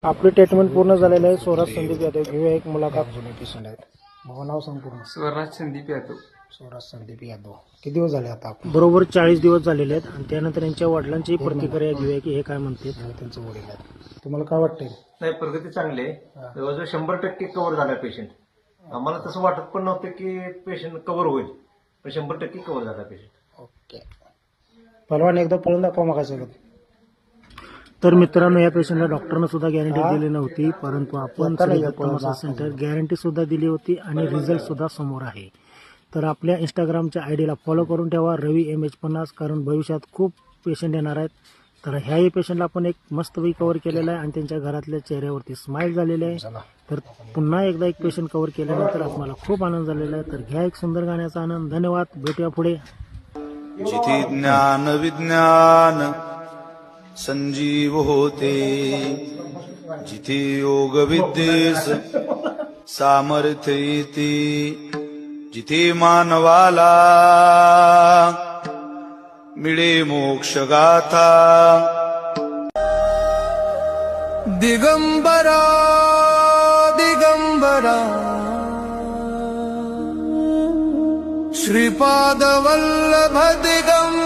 आपली ट्रीटमेंट पूर्ण झालेलं आहे. स्वराज संदीप यादव घेऊया एक मुलाखत. जुने पेशंट आहेत. भाऊ नाव सांग पूर्ण. स्वराज संदीप यादव. स्वराज संदीप यादव. किती दिवस झाले आता? बरोबर 40 दिवस झालेले आहेत आणि त्यानंतर यांच्या वडिलांची प्रतिक्रिया घेऊया की हे काय म्हणते. त्यांचं वडील आहेत. तुम्हाला काय वाटतंय? नाही, प्रगती चांगली आहे. जवळजवळ 100% कव्हर झाला पेशंट. आम्हाला तसं वाटत पण नव्हतं की पेशंट कव्हर होईल, पण 100% कव्हर झाला पेशंट. ओके. पहलवान एकदा पळून दाखवा मग सगळं. तर मित्रांनो, या पेशंटला डॉक्टरनं सुद्धा गॅरंटी दिली नव्हती, परंतु आपण मसाज सेंटर गॅरंटी सुद्धा दिली होती आणि रिझल्ट सुद्धा समोर आहे. तर आपल्या इंस्टाग्रामच्या आयडीला फॉलो करून ठेवा, रवी MH50, कारण भविष्यात खूप पेशंट येणार आहेत. तर ह्याही पेशंटला आपण एक मस्तपैकी कव्हर केलेला आहे आणि त्यांच्या घरातल्या चेहऱ्यावरती स्माईल झालेली आहे. तर पुन्हा एकदा एक पेशंट कव्हर केल्यानंतर आम्हाला खूप आनंद झालेला आहे. तर घ्या एक सुंदर गाण्याचा आनंद. धन्यवाद. भेटूया पुढे. जिथे ज्ञान विज्ञान संजीव होते, जिथे योग विद्येस सामर्थ्य येते, जिथे मानवाला मिळे मोक्ष गाथा. दिगंबरा दिगंबरा श्रीपाद वल्लभ दिगंबरा.